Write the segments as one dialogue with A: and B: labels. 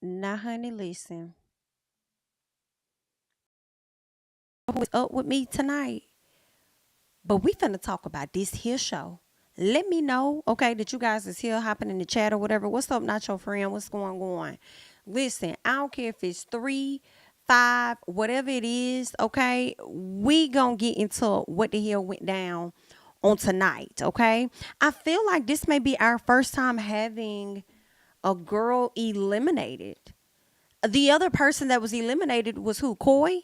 A: Now, honey, listen. Who's up with me tonight? But we finna talk about this here show. Let me know, okay, that you guys is here hopping in the chat or whatever. What's up, not your friend? What's going on? Listen, I don't care if it's 3, 5, whatever it is, okay? We gonna get into what the hell went down on tonight, okay? I feel like this may be our first time having a girl eliminated. The other person that was eliminated was who? Coy?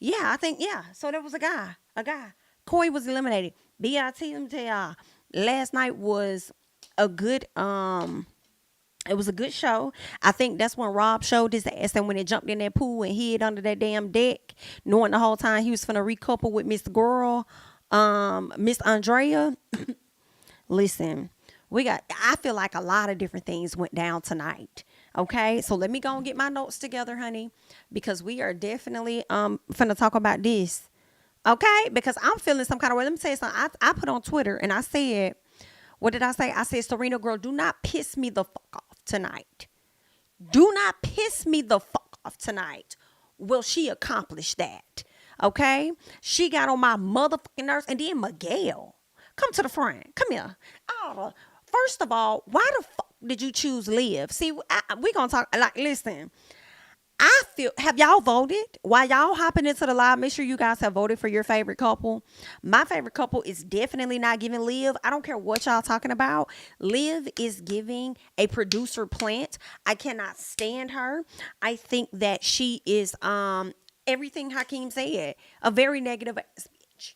A: Yeah, I think, yeah. So there was a guy. A guy. Coy was eliminated. BIT, let me tell y'all. Last night was a good it was a good show. I think that's when Rob showed his ass and when he jumped in that pool and hid under that damn deck, knowing the whole time he was finna recouple with Miss Girl, Miss Andrea. Listen, I feel like a lot of different things went down tonight. Okay, so let me go and get my notes together, honey, because we are definitely finna talk about this. Okay, because I'm feeling some kind of way. Let me tell you something. I put on Twitter and I said, what did I say? I said, Serena, girl, do not piss me the fuck off tonight. Do not piss me the fuck off tonight. Will she accomplish that? Okay, she got on my motherfucking nerves. And then Miguel, come to the front. Come here. First of all, why the fuck did you choose Liv? See, we gonna talk. Like, listen. Have y'all voted? While y'all hopping into the live, make sure you guys have voted for your favorite couple. My favorite couple is definitely not giving Liv. I don't care what y'all talking about. Liv is giving a producer plant. I cannot stand her. I think that she is everything Hakeem said, a very negative ass bitch.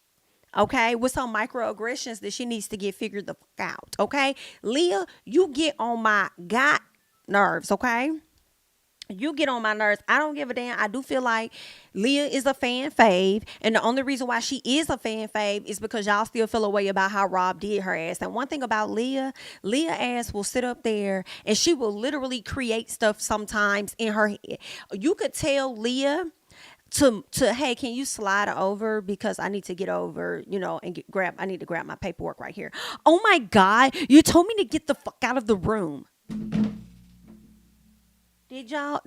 A: Okay, with some microaggressions that she needs to get figured the fuck out. Okay, Leah, you get on my god nerves. Okay. You get on my nerves. I don't give a damn. I do feel like Leah is a fan fave. And the only reason why she is a fan fave is because y'all still feel a way about how Rob did her ass. And one thing about Leah ass will sit up there and she will literally create stuff sometimes in her head. You could tell Leah to hey, can you slide over because I need to get over, and I need to grab my paperwork right here. Oh my God, you told me to get the fuck out of the room. Did y'all?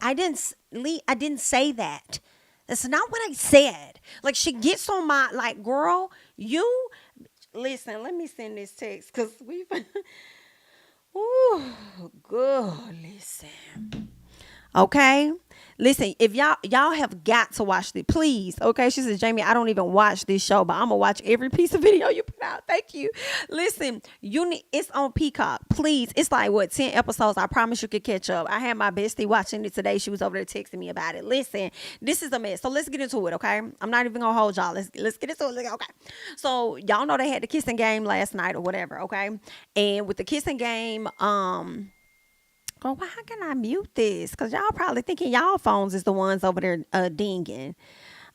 A: I didn't say that. That's not what I said. Like, she gets on my, like, girl, you listen. Let me send this text because we've. Ooh, good. Listen. Okay. Listen, if y'all have got to watch it, please. Okay. She says, Jami, I don't even watch this show, but I'm gonna watch every piece of video you put out. Thank you. Listen, it's on Peacock. Please. It's like 10 episodes. I promise you could catch up. I had my bestie watching it today. She was over there texting me about it. Listen, this is a mess. So let's get into it, okay? I'm not even gonna hold y'all. Let's get into it. Okay. So y'all know they had the kissing game last night or whatever, okay? And with the kissing game, oh, well, how can I mute this? Because y'all probably thinking y'all phones is the ones over there dinging.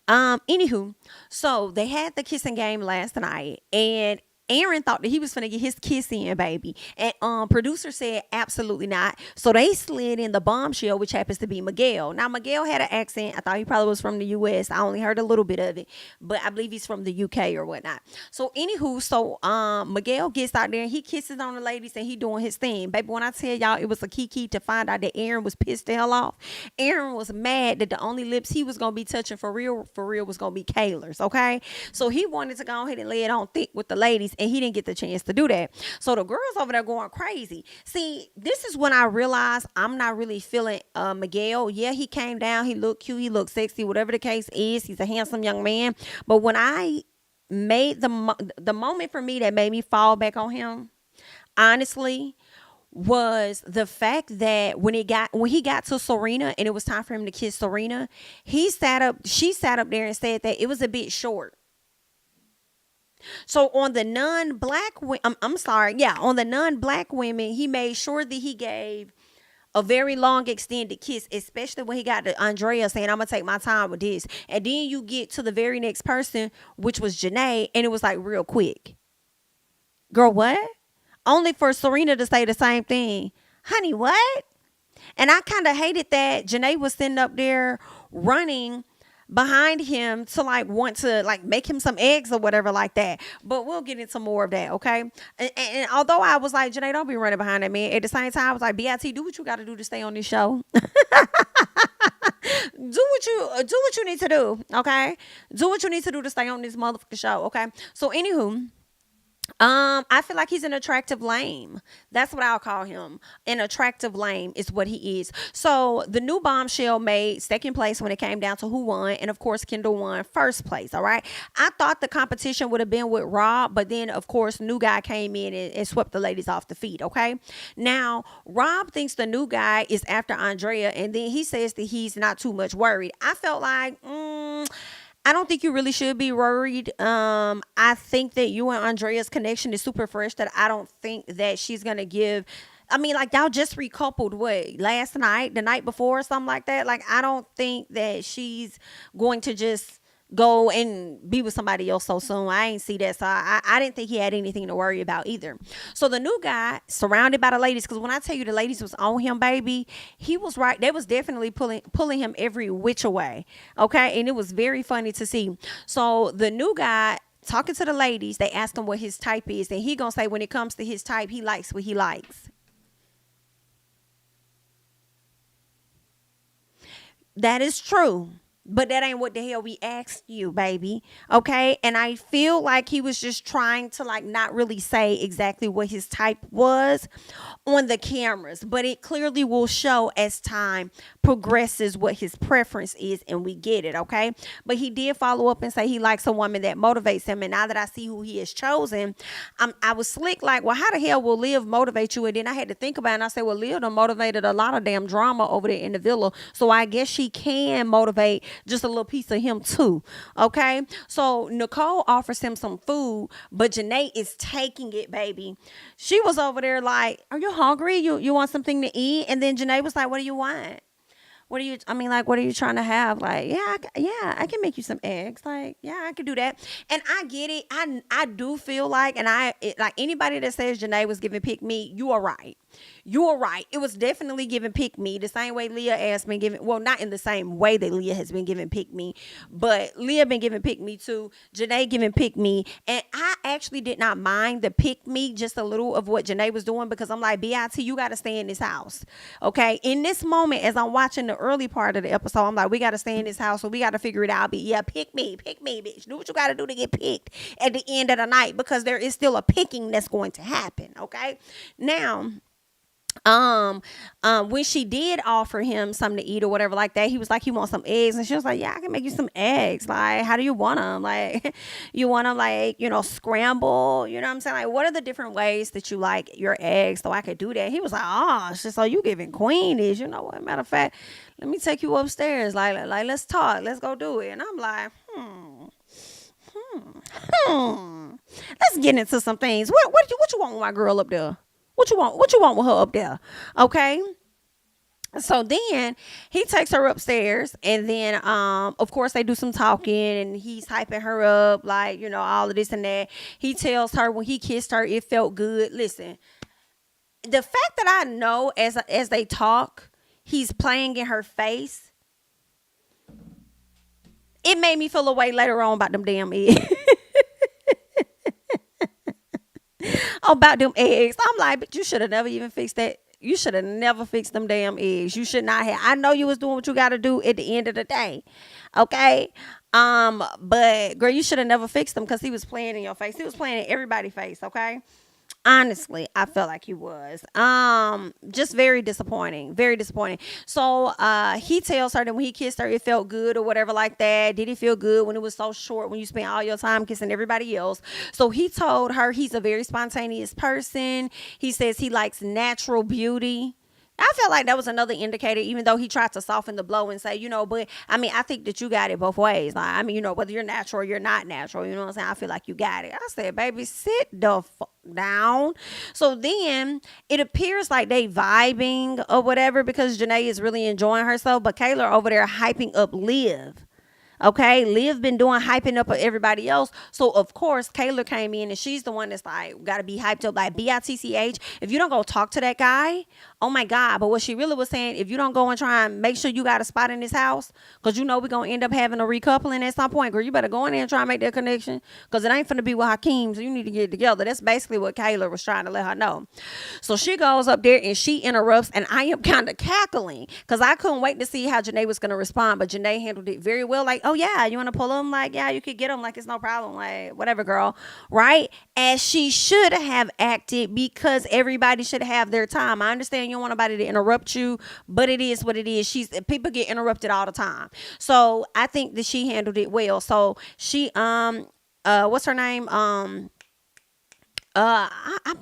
A: Anywho, so they had the kissing game last night, and Aaron thought that he was finna get his kiss in, baby. And producer said absolutely not. So they slid in the Bombshell, which happens to be Miguel. Now, Miguel had an accent. I thought he probably was from the US. I only heard a little bit of it, but I believe he's from the UK or whatnot. So anywho, Miguel gets out there and he kisses on the ladies and he doing his thing. Baby, when I tell y'all it was a key to find out that Aaron was pissed the hell off. Aaron was mad that the only lips he was gonna be touching for real was gonna be Kayla's, okay? So he wanted to go ahead and lay it on thick with the ladies, and he didn't get the chance to do that. So the girls over there going crazy. See, this is when I realized I'm not really feeling Miguel. Yeah, he came down. He looked cute. He looked sexy. Whatever the case is, he's a handsome young man. But when I made the moment for me that made me fall back on him, honestly, was the fact that when he got to Serena and it was time for him to kiss Serena, she sat up there and said that it was a bit short. So on the non-black, on the non-black women, he made sure that he gave a very long extended kiss, especially when he got to Andrea saying, I'm gonna take my time with this. And then you get to the very next person, which was Janae, and it was like real quick. Girl, what? Only for Serena to say the same thing. Honey, what? And I kind of hated that Janae was sitting up there running behind him to like want to like make him some eggs or whatever like that. But we'll get into more of that, okay? And although I was like, Janae, don't be running behind that man, at the same time I was like, BIT, do what you got to do to stay on this show. Do what you need to do, okay? Do what you need to do to stay on this motherfucking show, okay? So anywho, I feel like he's an attractive lame. That's what I'll call him. An attractive lame is what he is. So the new Bombshell made second place when it came down to who won. And of course, Kendall won first place. All right. I thought the competition would have been with Rob, but then of course, new guy came in and swept the ladies off the feet. Okay. Now, Rob thinks the new guy is after Andrea. And then he says that he's not too much worried. I felt like, I don't think you really should be worried. I think that you and Andrea's connection is super fresh, that I don't think that she's going to give. I mean, like, y'all just recoupled what, last night, the night before, or something like that. Like, I don't think that she's going to just go and be with somebody else so soon. I ain't see that. So I didn't think he had anything to worry about either. So the new guy, surrounded by the ladies, because when I tell you the ladies was on him, baby, he was right. They was definitely pulling him every which way. Okay. And it was very funny to see. So the new guy talking to the ladies, they asked him what his type is. And he gonna say when it comes to his type, he likes what he likes. That is true. But that ain't what the hell we asked you, baby. Okay. And I feel like he was just trying to like not really say exactly what his type was on the cameras. But it clearly will show as time progresses what his preference is. And we get it. Okay. But he did follow up and say he likes a woman that motivates him. And now that I see who he has chosen, I was slick like, well, how the hell will Liv motivate you? And then I had to think about it. And I said, well, Liv done motivated a lot of damn drama over there in the villa. So I guess she can motivate just a little piece of him too. Okay. So Nicole offers him some food, but Janae is taking it, baby. She was over there like, are you hungry? You want something to eat? And then Janae was like, what do you want? What are you trying to have? Like, I can make you some eggs. Like, yeah, I can do that. And I get it. I do feel like, like anybody that says Janae was giving pick me, you are right. You are right. It was definitely giving pick me the same way Leah asked me giving. Well, not in the same way that Leah has been giving pick me, but Leah been giving pick me too. Janae giving pick me, and I actually did not mind the pick me just a little of what Janae was doing, because I'm like, BIT, you got to stay in this house, okay? In this moment, as I'm watching the early part of the episode, I'm like, we got to stay in this house, so we got to figure it out. Pick me, bitch. Do what you got to do to get picked at the end of the night, because there is still a picking that's going to happen, okay? Now, when she did offer him something to eat or whatever like that, he was like, he wants some eggs. And she was like, yeah, I can make you some eggs. Like, how do you want them? Like, you want them like, scramble, you know what I'm saying? Like, what are the different ways that you like your eggs so I could do that? He was like, oh, she's so you giving queenies, you know what? Matter of fact, let me take you upstairs. Like, let's talk. Let's go do it. And I'm like, let's get into some things. What you want with my girl up there? What you want with her up there? Okay. So then he takes her upstairs, and then, of course they do some talking, and he's hyping her up, like, all of this and that. He tells her when he kissed her, it felt good. Listen, the fact that I know as they talk, he's playing in her face, it made me feel a way later on about them damn eggs. About them eggs. I'm like, but you should have never even fixed that. You should have never fixed them damn eggs. You should not have. I know you was doing what you got to do at the end of the day. Okay. But girl, you should have never fixed them, because he was playing in your face. He was playing in everybody's face. Okay. Honestly, I felt like he was. Just very disappointing. Very disappointing. So he tells her that when he kissed her, it felt good or whatever like that. Did it feel good when it was so short, when you spent all your time kissing everybody else? So he told her he's a very spontaneous person. He says he likes natural beauty. I felt like that was another indicator, even though he tried to soften the blow and say, but I think that you got it both ways. Like, whether you're natural or you're not natural, you know what I'm saying? I feel like you got it. I said, baby, sit the fuck down. So then it appears like they vibing or whatever, because Janae is really enjoying herself, but Kayla over there hyping up Liv. Okay, Liv been doing hyping up of everybody else. So of course Kayla came in, and she's the one that's like got to be hyped up, like BITCH. If you don't go talk to that guy, Oh my God. But what she really was saying, if you don't go and try and make sure you got a spot in this house, because you know we're going to end up having a recoupling at some point, girl, you better go in there and try and make that connection, because it ain't finna be with Hakeem, so you need to get it together. That's basically what Kayla was trying to let her know. So she goes up there and she interrupts, and I am kind of cackling because I couldn't wait to see how Janae was going to respond, but Janae handled it very well. Like, oh yeah, you want to pull them? Like, yeah, you could get them. Like, it's no problem. Like, whatever, girl. Right? As she should have acted, because everybody should have their time. I understand you don't want nobody to interrupt you, but it is what it is. People get interrupted all the time. So I think that she handled it well. So she, what's her name? I'm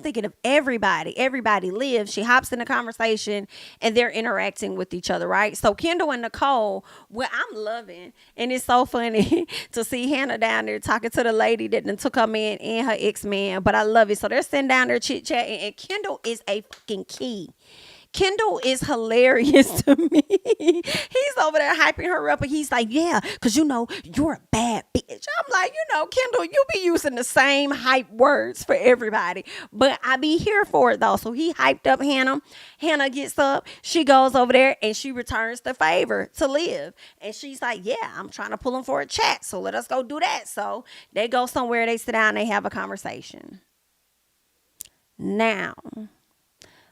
A: thinking of everybody Liv. She hops in the conversation and they're interacting with each other, right? So Kendall and Nicole, well, I'm loving, and it's so funny to see Hannah down there talking to the lady that then took her man and her ex-man, but I love it. So they're sitting down there chit-chatting, and Kendall is a fucking key. Kendall is hilarious to me. He's over there hyping her up, and he's like, yeah, because you know, you're a bad bitch. I'm like, Kendall, you be using the same hype words for everybody, but I be here for it though. So he hyped up Hannah. Hannah gets up, she goes over there, and she returns the favor to Liv. And she's like, yeah, I'm trying to pull him for a chat, so let us go do that. So they go somewhere, they sit down, they have a conversation. Now,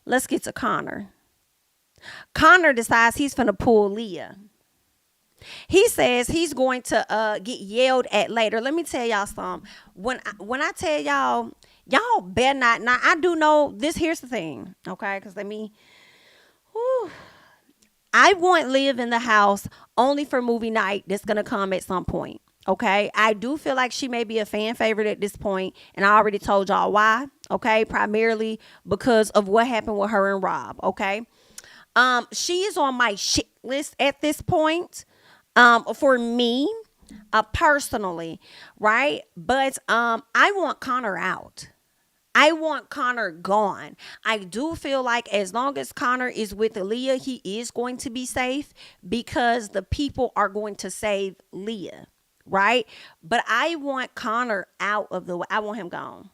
A: let's get to Connor. Connor decides he's finna pull Leah. He says he's going to get yelled at later. Let me tell y'all something. When I tell y'all better not. Now, I do know this. Here's the thing, okay? Because I want Liv in the house only for movie night that's going to come at some point. Okay, I do feel like she may be a fan favorite at this point, and I already told y'all why. Okay, primarily because of what happened with her and Rob. Okay, she is on my shit list at this point. For me, personally, right? But I want Connor out. I want Connor gone. I do feel like as long as Connor is with Leah, he is going to be safe because the people are going to save Leah. Right? But I want Connor out of the way. I want him gone.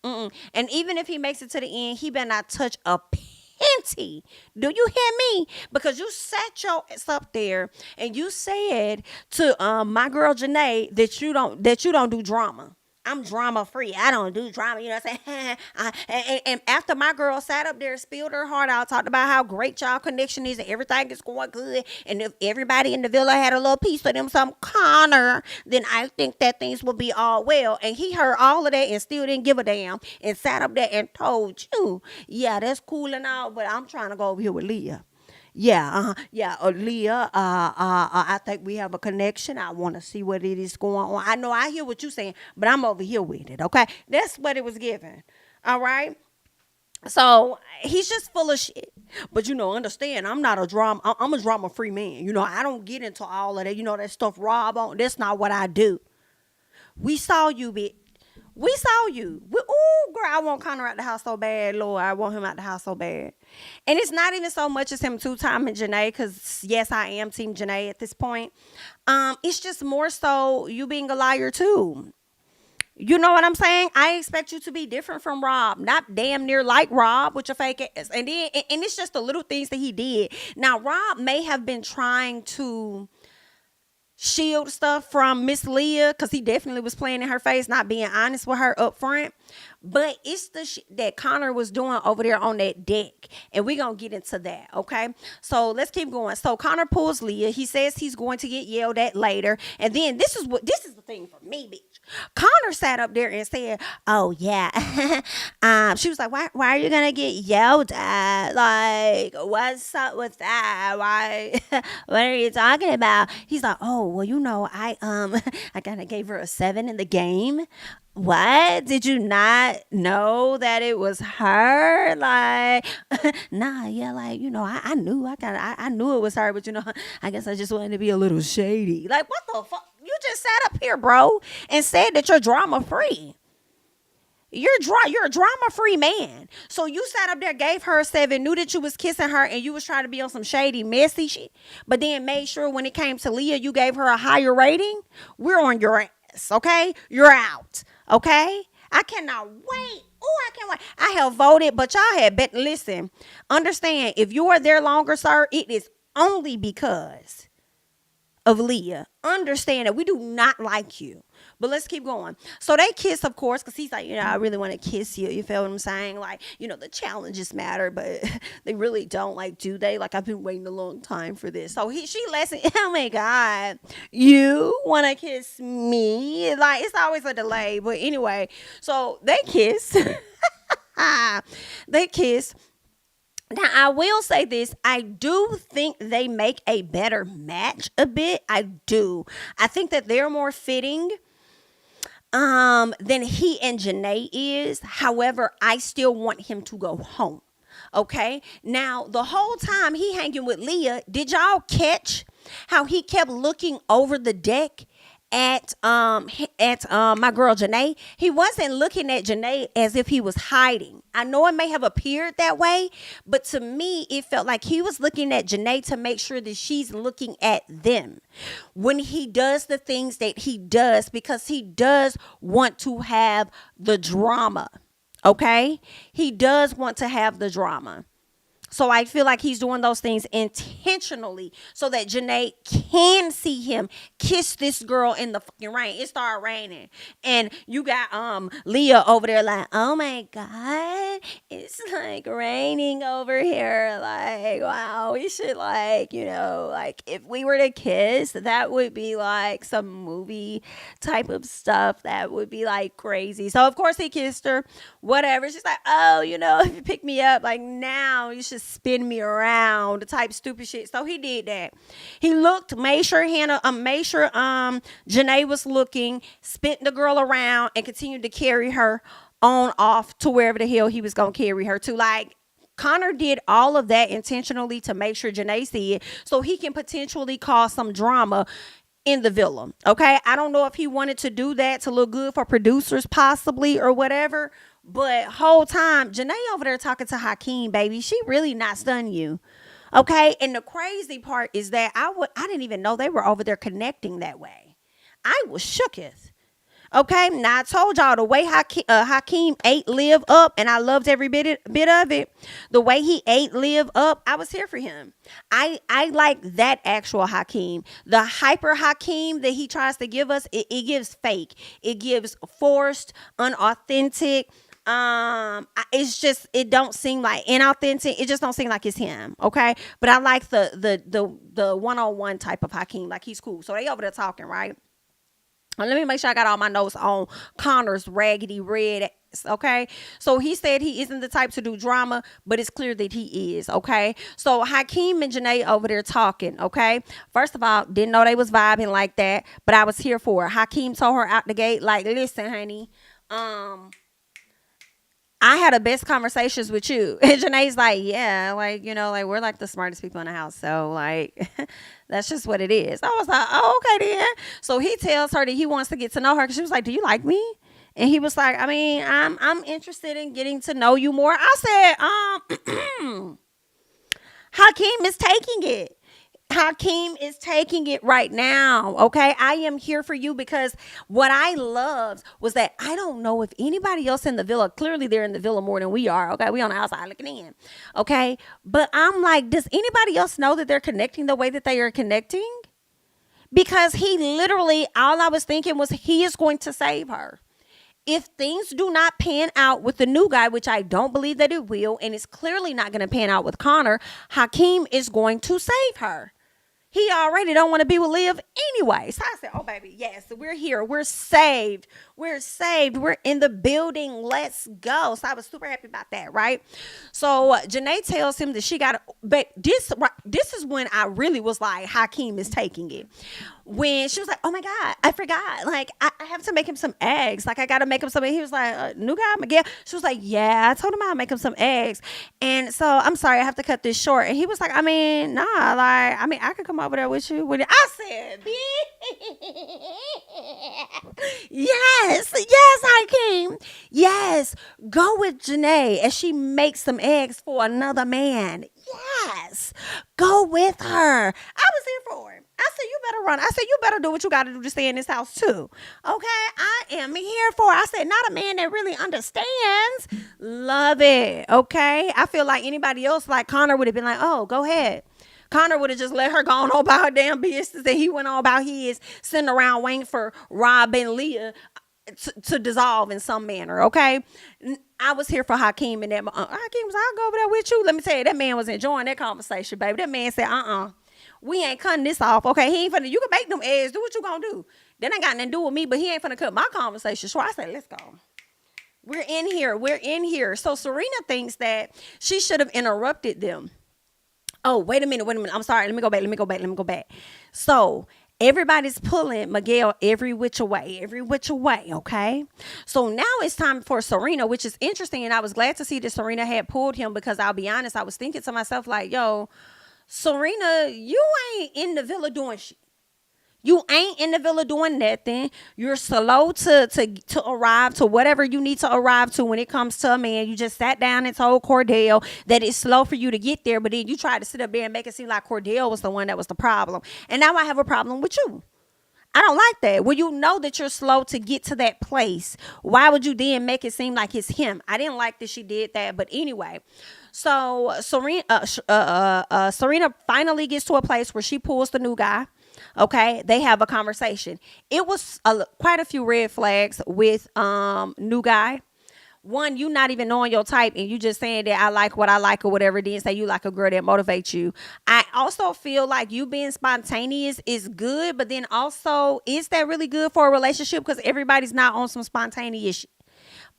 A: And even if he makes it to the end, he better not touch a panty. Do you hear me? Because you sat your ass up there and you said to my girl Janae that you don't do drama. I'm drama free. I don't do drama. You know what I'm saying? And after my girl sat up there, spilled her heart out, talked about how great y'all connection is and everything is going good, and if everybody in the villa had a little piece of them, some Connor, then I think that things will be all well. And he heard all of that and still didn't give a damn and sat up there and told you, yeah, that's cool and all, but I'm trying to go over here with Leah. Yeah, Leah, I think we have a connection. I want to see what it is going on. I know I hear what you're saying, but I'm over here with it, okay? That's what it was given, all right? So he's just full of shit. But, understand, I'm not a drama. I'm a drama-free man. I don't get into all of that. That stuff Rob on. That's not what I do. We saw you, bitch. We saw you. Ooh, girl, I want Connor out the house so bad, Lord. I want him out the house so bad. And it's not even so much as him two-timing Janae, because, yes, I am Team Janae at this point. It's just more so you being a liar, too. You know what I'm saying? I expect you to be different from Rob. Not damn near like Rob with your fake ass. And it's just the little things that he did. Now, Rob may have been trying to shield stuff from Miss Leah, because he definitely was playing in her face, not being honest with her up front. But it's the shit that Connor was doing over there on that deck, and we're gonna get into that, okay? So let's keep going. So Connor pulls Leah. He says he's going to get yelled at later, and then this is the thing for me, bitch. Connor sat up there and said, oh yeah, she was like, why are you gonna get yelled at? Like, what's up with that? Why? What are you talking about? He's like, oh, well, I kind of gave her a 7 in the game. What? Did you not know that it was her? Like, nah, yeah, like, I knew, I knew it was her, but I guess I just wanted to be a little shady. Like, what the fuck? You just sat up here, bro, and said that you're drama free. You're a drama free man. So you sat up there, gave her a 7, knew that you was kissing her, and you was trying to be on some shady, messy shit, but then made sure when it came to Leah, you gave her a higher rating. We're on your ass, okay? You're out, okay? I cannot wait. Oh, I can't wait. I I have voted, but y'all had bet. Listen, understand, if you are there longer, sir, it is only because of Leah. Understand that we do not like you. But let's keep going. So they kiss, of course, because he's like, I really want to kiss you. You feel what I'm saying? Like, the challenges matter, but they really don't. Like, do they? Like, I've been waiting a long time for this. So she lets him, oh my God, you want to kiss me? Like, it's always a delay. But anyway, so they kiss. They kiss. Now, I will say this. I do think they make a better match a bit. I do. I think that they're more fitting than he and Janae is. However, I still want him to go home. Okay. Now, the whole time he hanging with Leah, did y'all catch how he kept looking over the deck at my girl Janae? He wasn't looking at Janae as if he was hiding. I know it may have appeared that way, but to me it felt like he was looking at Janae to make sure that she's looking at them when he does the things that he does, because he does want to have the drama. Okay? He does want to have the drama. So I feel like he's doing those things intentionally so that Janae can see him kiss this girl in the fucking rain. It started raining. And you got Leah over there like, oh my God, it's like raining over here. Like, wow, we should like if we were to kiss, that would be like some movie type of stuff. That would be like crazy. So of course he kissed her, whatever. She's like, oh, if you pick me up, like now you should spin me around, type stupid shit. So he did that. He looked, made sure Janae was looking, spin the girl around, and continued to carry her on off to wherever the hell he was gonna carry her to. Like, Connor did all of that intentionally to make sure Janae see it, so he can potentially cause some drama in the villa. Okay, I don't know if he wanted to do that to look good for producers, possibly, or whatever. But whole time, Janae over there talking to Hakeem, baby, she really not stunned you. Okay, and the crazy part is that I didn't even know they were over there connecting that way. I was shooketh. Okay, now I told y'all the way Hakeem ate Liv up, and I loved every bit of it. The way he ate Liv up, I was here for him. I like that actual Hakeem. The hyper Hakeem that he tries to give us, it gives fake. It gives forced, unauthentic. It's just, it don't seem like inauthentic. It just don't seem like it's him. Okay, but I like the one-on-one type of Hakeem. Like, he's cool. So they over there talking, right? Let me make sure I got all my notes on Connor's raggedy red. Okay, so he said he isn't the type to do drama, but it's clear that he is. Okay, so Hakeem and Janae over there talking. Okay, first of all, didn't know they was vibing like that, but I was here for it. Hakeem told her out the gate, like, listen, honey, I had the best conversations with you. And Janae's like, yeah, like, like, we're like the smartest people in the house. So like, that's just what it is. I was like, oh, okay then. So he tells her that he wants to get to know her, because she was like, do you like me? And he was like, I mean, I'm interested in getting to know you more. I said, Hakeem is taking it. Hakeem is taking it right now. Okay, I am here for you, because what I loved was that I don't know if anybody else in the villa, clearly they're in the villa more than we are. Okay, we on the outside looking in. Okay, but I'm like, does anybody else know that they're connecting the way that they are connecting? Because he literally, all I was thinking was, he is going to save her. If things do not pan out with the new guy, which I don't believe that it will, and it's clearly not going to pan out with Connor, Hakeem is going to save her. He already don't want to be with Liv anyway. So I said, oh, baby, yes, we're here. We're saved. We're saved. We're in the building. Let's go. So I was super happy about that, right? So Janae tells him that she got, but this is when I really was like, Hakeem is taking it. When she was like, oh my God, I forgot. Like, I have to make him some eggs. Like, I got to make him some. He was like, new guy, Miguel. She was like, yeah, I told him I'll make him some eggs. And so, I'm sorry, I have to cut this short. And he was like, I mean, nah, like, I mean, I could come over there with you. I said, yes, Hakeem. Yes, go with Janae as she makes some eggs for another man. Yes, go with her. I was here for him. I said, you better run. I said, you better do what you got to do to stay in this house too. Okay, I am here for. I said, not a man that really understands. Love it. Okay, I feel like anybody else, like Connor, would have been like, oh, go ahead. Connor would have just let her go on about her damn business, and he went on about his, sitting around waiting for Rob and Leah to dissolve in some manner. Okay, I was here for Hakeem, and that Hakeem was, I'll go over there with you. Let me tell you, that man was enjoying that conversation, baby. That man said, we ain't cutting this off. Okay, he ain't finna, you can make them eggs, do what you gonna do. That ain't got nothing to do with me, but he ain't finna cut my conversation short. I said, let's go. We're in here. So Serena thinks that she should have interrupted them. Oh, wait a minute. I'm sorry. Let me go back. So everybody's pulling Miguel every which way, okay? So now it's time for Serena, which is interesting, and I was glad to see that Serena had pulled him, because I'll be honest, I was thinking to myself, like, yo, Serena, you ain't in the villa doing shit. You ain't in the villa doing nothing. You're slow to arrive to whatever you need to arrive to when it comes to a man. You just sat down and told Cordell that it's slow for you to get there, but then you tried to sit up there and make it seem like Cordell was the one that was the problem. And now I have a problem with you. I don't like that. When you know that you're slow to get to that place, why would you then make it seem like it's him? I didn't like that she did that, but anyway. So Serena finally gets to a place where she pulls the new guy. Okay, they have a conversation. It was quite a few red flags with new guy. One, you not even knowing your type, and you just saying that I like what I like or whatever. Then say you like a girl that motivates you. I also feel like you being spontaneous is good, but then also, is that really good for a relationship? Because everybody's not on some spontaneous shit.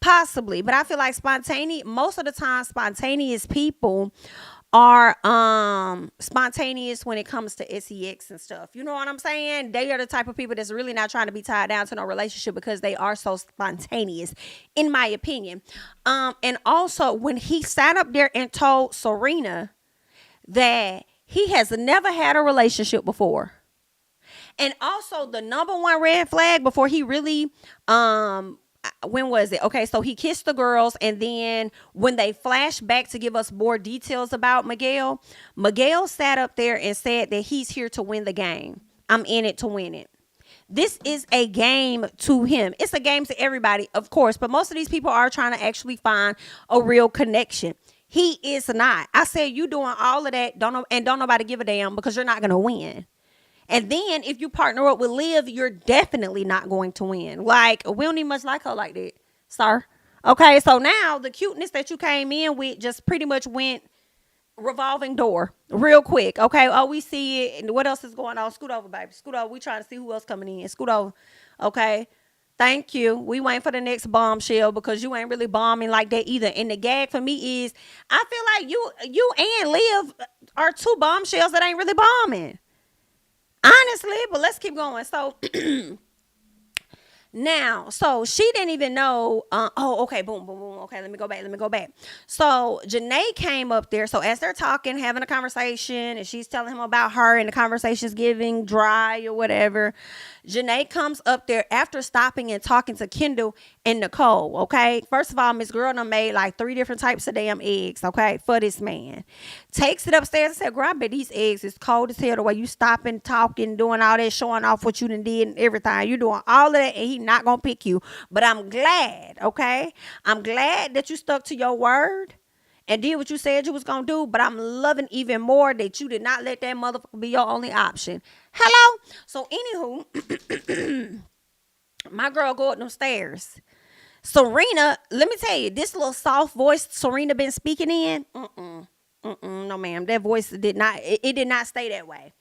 A: Possibly, but I feel like most of the time spontaneous people are spontaneous when it comes to sex and stuff. You know what I'm saying? They are the type of people that's really not trying to be tied down to no relationship, because they are so spontaneous, in my opinion. And also, when he sat up there and told Serena that he has never had a relationship before, and also the number one red flag before he really when was it? Okay, so he kissed the girls, and then when they flashed back to give us more details about Miguel sat up there and said that he's here to win the game. I'm in it to win it. This is a game to him. It's a game to everybody, of course, but most of these people are trying to actually find a real connection. He is not. I said, you doing all of that, don't nobody give a damn, because you're not going to win. And then if you partner up with Liv, you're definitely not going to win. Like, we don't even much like her like that, sir. Okay, so now the cuteness that you came in with just pretty much went revolving door real quick. Okay, oh, we see it. And what else is going on? Scoot over, baby. Scoot over. We trying to see who else coming in. Scoot over. Okay, thank you. We waiting for the next bombshell, because you ain't really bombing like that either. And the gag for me is, I feel like you and Liv are two bombshells that ain't really bombing. Honestly, but let's keep going. So now, so she didn't even know. Okay, boom. Okay, let me go back. So Janae came up there. So as they're talking, having a conversation, and she's telling him about her, and the conversation's giving dry or whatever, Janae comes up there after stopping and talking to Kendall and Nicole. Okay, first of all, Miss Girl done made like 3 different types of damn eggs. Okay, for this man, takes it upstairs and said, "Girl, I bet these eggs is cold as hell. The way you stopping, talking, doing all that, showing off what you done did and everything. You doing all of that, and he not gonna pick you. But I'm glad. Okay, I'm glad that you stuck to your word and did what you said you was gonna do, but I'm loving even more that you did not let that motherfucker be your only option." Hello? So anywho, my girl go up them stairs. Serena, let me tell you, this little soft voice Serena been speaking in, no ma'am, that voice did not stay that way.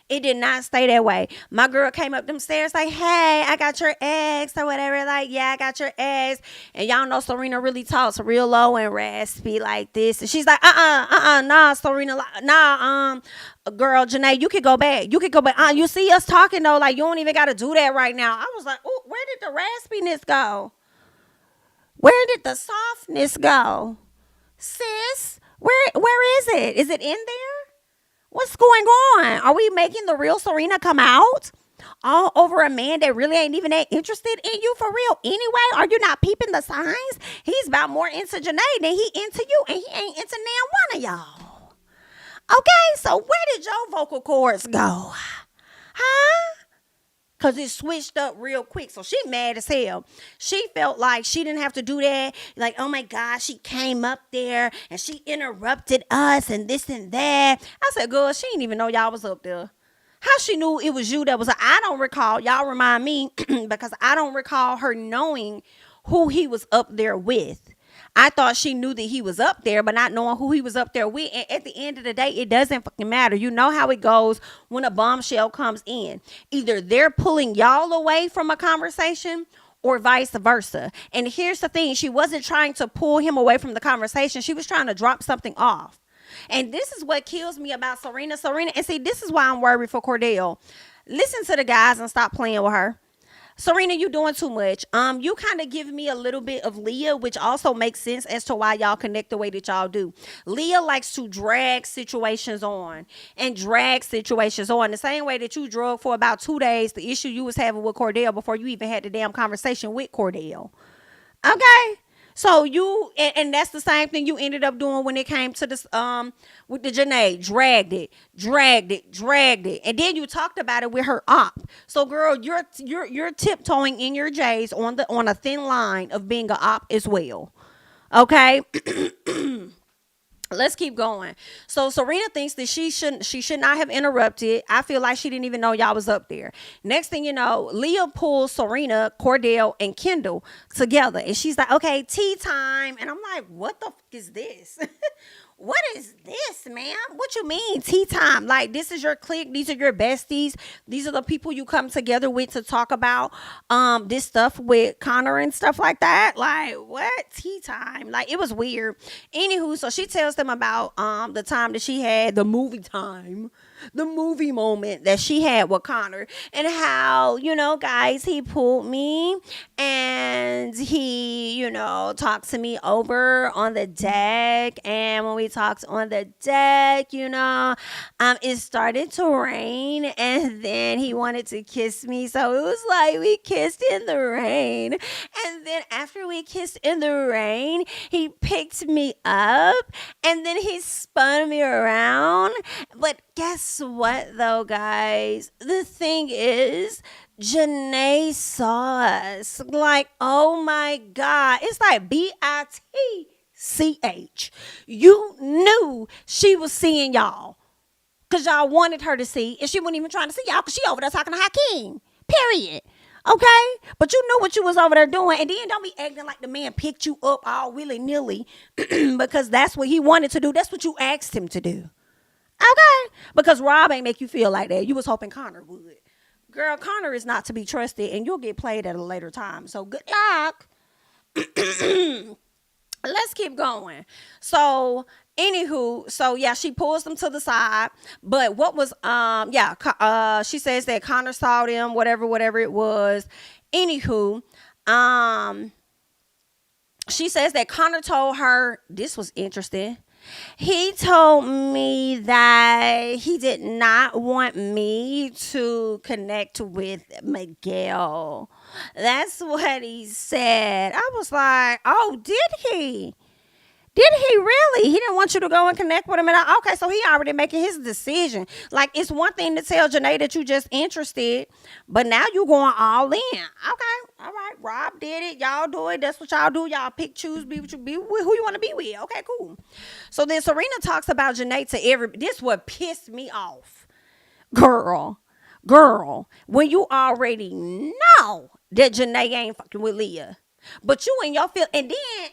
A: It did not stay that way. My girl came up them stairs like, "Hey, I got your eggs," or whatever. Like, "Yeah, I got your eggs." And y'all know Serena really talks real low and raspy like this. And she's like, nah, Serena, nah, girl, Janae, you could go back. You see us talking though, like you don't even got to do that right now. I was like, oh, where did the raspiness go? Where did the softness go? Sis, where is it? Is it in there? What's going on? Are we making the real Serena come out all over a man that really ain't even that interested in you for real anyway? Are you not peeping the signs? He's about more into Janae than he into you, and he ain't into now one of y'all. Okay, so where did your vocal cords go? Huh? Because it switched up real quick. So she mad as hell. She felt like she didn't have to do that. Like, oh my God, she came up there and she interrupted us and this and that. I said, girl, she didn't even know y'all was up there. How she knew it was you that was, I don't recall. Y'all remind me because I don't recall her knowing who he was up there with. I thought she knew that he was up there, but not knowing who he was up there with. And at the end of the day, it doesn't fucking matter. You know how it goes when a bombshell comes in. Either they're pulling y'all away from a conversation or vice versa. And here's the thing. She wasn't trying to pull him away from the conversation. She was trying to drop something off. And this is what kills me about Serena. And see, this is why I'm worried for Cordell. Listen to the guys and stop playing with her. Serena, you doing too much. You kind of give me a little bit of Leah, which also makes sense as to why y'all connect the way that y'all do. Leah likes to drag situations on the same way that you drug for about 2 days the issue you was having with Cordell before you even had the damn conversation with Cordell. Okay? So you, and that's the same thing you ended up doing when it came to this, with the Janae. Dragged it. And then you talked about it with her op. So girl, you're tiptoeing in your J's on a thin line of being an op as well. Okay? Let's keep going. So Serena thinks that she should not have interrupted. I feel like she didn't even know y'all was up there. Next thing you know, Leah pulls Serena, Cordell, and Kendall together. And she's like, okay, tea time. And I'm like, what the fuck is this? What is this, ma'am? What you mean tea time? Like, this is your clique. These are your besties. These are the people you come together with to talk about this stuff with Connor and stuff like that. Like, what? Tea time? Like, it was weird. Anywho, so she tells them about the time that she had the movie time. The movie moment that she had with Connor and how, guys, he pulled me and he, talked to me over on the deck. And when we talked on the deck, it started to rain and then he wanted to kiss me. So it was like we kissed in the rain. And then after we kissed in the rain, he picked me up and then he spun me around. But guess what, though, guys? The thing is, Janae saw us. Like, oh my God. It's like BITCH. You knew she was seeing y'all. Because y'all wanted her to see. And she wasn't even trying to see y'all because she over there talking to Hakeem. Period. Okay? But you knew what you was over there doing. And then don't be acting like the man picked you up all willy-nilly because that's what he wanted to do. That's what you asked him to do. Okay? Because Rob ain't make you feel like that. You was hoping Connor would. Girl, Connor is not to be trusted and you'll get played at a later time. So good luck. Let's keep going. So, anywho, she pulls them to the side. But what was, she says that Connor saw them, whatever it was. Anywho, she says that Connor told her, this was interesting. He told me that he did not want me to connect with Miguel. That's what he said. I was like, oh, did he? Did he really? He didn't want you to go and connect with him at all. Okay, so he already making his decision. Like, it's one thing to tell Janae that you just interested, but now you going all in. Okay, all right. Rob did it. Y'all do it. That's what y'all do. Y'all pick, choose, be what you be with, who you want to be with. Okay, cool. So then Serena talks about Janae to everybody. This what pissed me off. Girl, when you already know that Janae ain't fucking with Leah, but you in your feel, and then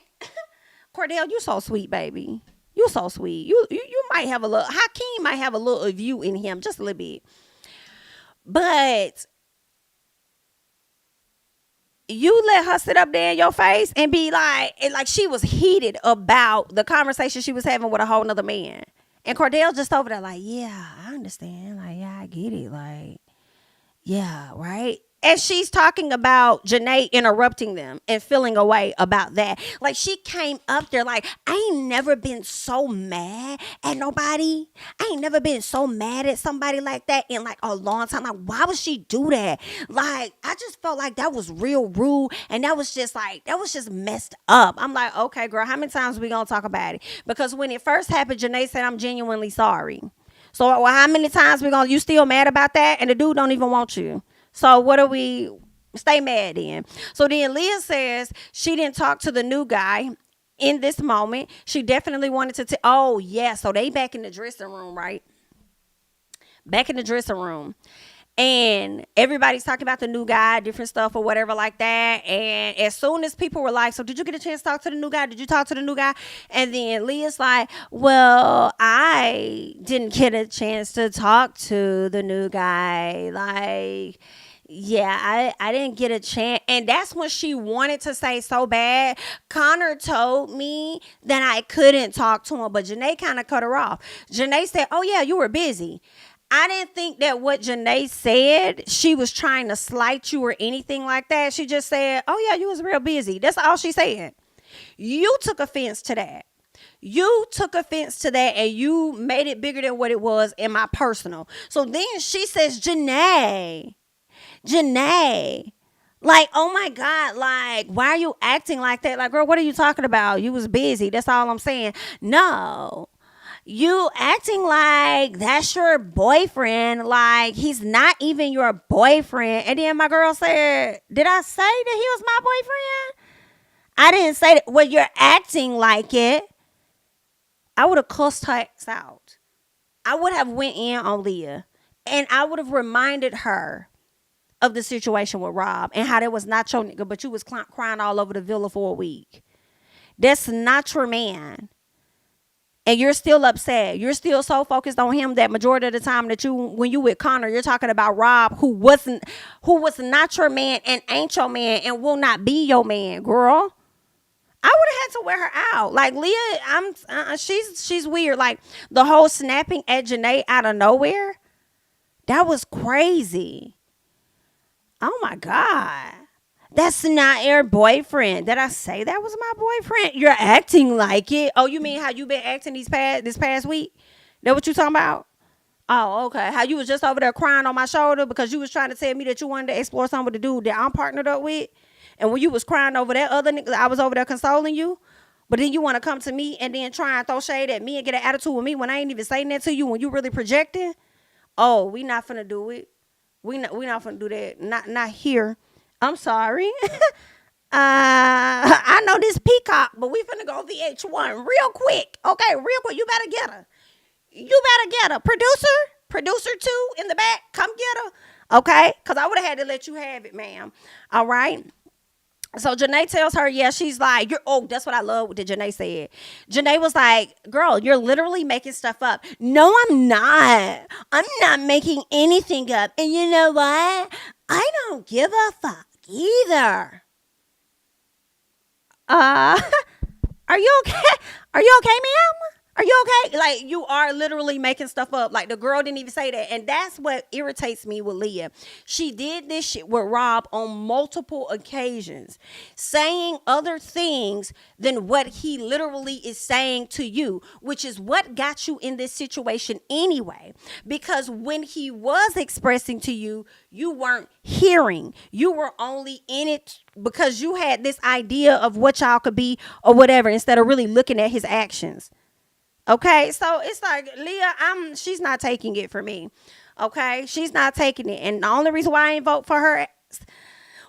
A: Cordell, you so sweet, baby. You so sweet. You might have a little, Hakeem might have a little of you in him, just a little bit. But you let her sit up there in your face and be like she was heated about the conversation she was having with a whole nother man. And Cordell just over there like, yeah, I understand. Like, yeah, I get it. Like, yeah, right? And she's talking about Janae interrupting them and feeling a way about that. Like, she came up there like, I ain't never been so mad at nobody. I ain't never been so mad at somebody like that in like a long time. Like, why would she do that? Like, I just felt like that was real rude. And that was just messed up. I'm like, okay, girl, how many times we gonna talk about it? Because when it first happened, Janae said, I'm genuinely sorry. So how many times you still mad about that? And the dude don't even want you. So what are we, stay mad then? So then Leah says she didn't talk to the new guy in this moment. She definitely wanted to, oh yeah. So they back in the dressing room, right? Back in the dressing room. And everybody's talking about the new guy, different stuff or whatever like that. And as soon as people were like, so did you get a chance to talk to the new guy? Did you talk to the new guy? And then Leah's like, well, I didn't get a chance to talk to the new guy. Like, yeah, I didn't get a chance. And that's when she wanted to say so bad. Connor told me that I couldn't talk to him, but Janae kind of cut her off. Janae said, oh yeah, you were busy. I didn't think that what Janae said, she was trying to slight you or anything like that. She just said, oh yeah, you was real busy. That's all she said. You took offense to that. You took offense to that and you made it bigger than what it was in my personal. So then she says, Janae, like, oh my God, like, why are you acting like that? Like, girl, what are you talking about? You was busy. That's all I'm saying. No. You acting like that's your boyfriend, like he's not even your boyfriend. And then my girl said, did I say that he was my boyfriend? I didn't say that. Well, you're acting like it. I would have cussed her ass out. I would have went in on Leah and I would have reminded her of the situation with Rob and how that was not your nigga, but you was crying all over the villa for a week. That's not your man. And you're still upset. You're still so focused on him that majority of the time that when you with Connor, you're talking about Rob, who was not your man and ain't your man and will not be your man, girl. I would have had to wear her out. Like Leah, she's weird. Like the whole snapping at Janae out of nowhere, that was crazy. Oh my God. That's not your boyfriend. Did I say that was my boyfriend? You're acting like it. Oh, you mean how you been acting this past week? That what you talking about? Oh, okay. How you was just over there crying on my shoulder because you was trying to tell me that you wanted to explore something with the dude that I'm partnered up with. And when you was crying over that other nigga, I was over there consoling you. But then you want to come to me and then try and throw shade at me and get an attitude with me when I ain't even saying that to you when you really projecting. Oh, we not finna do it. We not finna do that. Not here. I'm sorry. I know this Peacock, but we finna go VH1 real quick. Okay, real quick. You better get her. Producer 2 in the back, come get her. Okay? Because I would have had to let you have it, ma'am. All right? So Janae tells her, yeah, she's like, that's what I love what Janae said. Janae was like, girl, you're literally making stuff up. No, I'm not. I'm not making anything up. And you know what? I don't give a fuck either. Are you okay? Are you okay, ma'am? Are you okay? Like, you are literally making stuff up. Like, the girl didn't even say that. And that's what irritates me with Leah. She did this shit with Rob on multiple occasions, saying other things than what he literally is saying to you, which is what got you in this situation anyway. Because when he was expressing to you, you weren't hearing. You were only in it because you had this idea of what y'all could be or whatever, instead of really looking at his actions. Okay, so it's like, Leah, she's not taking it for me. Okay, she's not taking it. And the only reason why I ain't vote for her,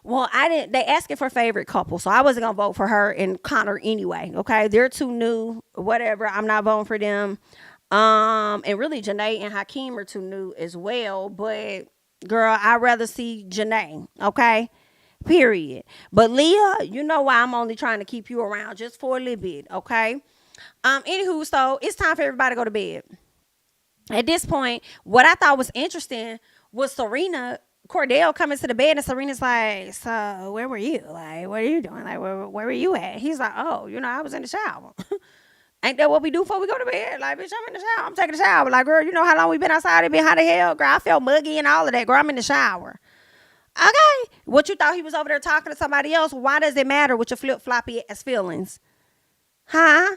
A: well, they asking for favorite couple, so I wasn't gonna vote for her and Connor anyway. Okay, they're too new, whatever. I'm not voting for them. And really Janae and Hakeem are too new as well. But girl, I'd rather see Janae. Okay, period. But Leah, you know why I'm only trying to keep you around just for a little bit. Okay. Anywho, so it's time for everybody to go to bed. At this point, what I thought was interesting was Serena Cordell coming to the bed, and Serena's like, so where were you? Like, what are you doing? Like, where were you at? He's like, oh, I was in the shower. Ain't that what we do before we go to bed? Like, bitch, I'm in the shower. I'm taking a shower. Like, girl, you know how long we been outside? It been hot as hell. Girl, I felt muggy and all of that. Girl, I'm in the shower. Okay. What you thought he was over there talking to somebody else? Why does it matter with your flip-floppy ass feelings? Huh?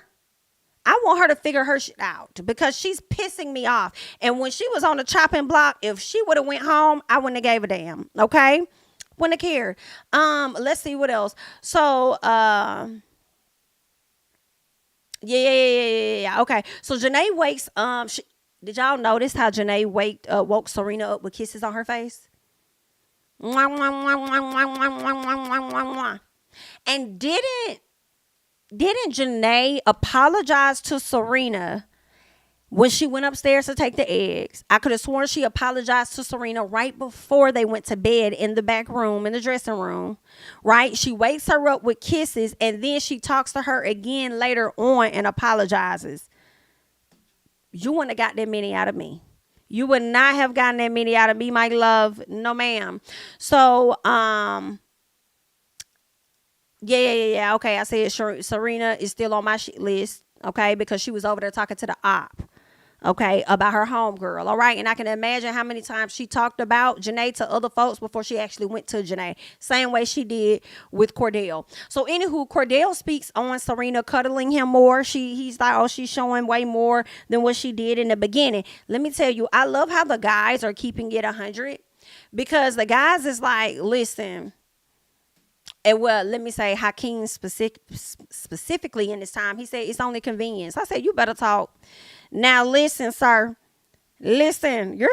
A: I want her to figure her shit out because she's pissing me off. And when she was on the chopping block, if she would have went home, I wouldn't have gave a damn. Okay? Wouldn't have cared. Let's see what else. So, yeah. Okay. So Janae wakes, Did y'all notice how Janae woke Serena up with kisses on her face? Mwah, mwah, mwah, mwah, mwah, mwah, mwah, mwah, mwah, mwah. And didn't Janae apologize to Serena when she went upstairs to take the eggs? I could have sworn she apologized to Serena right before they went to bed in the back room, in the dressing room, right? She wakes her up with kisses, and then she talks to her again later on and apologizes. You wouldn't have got that many out of me. You would not have gotten that many out of me, my love. No, ma'am. So, yeah. Okay, I said Serena is still on my list, okay, because she was over there talking to the op, okay, about her homegirl, all right? And I can imagine how many times she talked about Janae to other folks before she actually went to Janae. Same way she did with Cordell. So, anywho, Cordell speaks on Serena cuddling him more. He's like, oh, she's showing way more than what she did in the beginning. Let me tell you, I love how the guys are keeping it 100, because the guys is like, listen. And well, let me say Hakeem specifically in this time, he said it's only convenience. I said, you better talk. Now, listen, sir. Listen, you're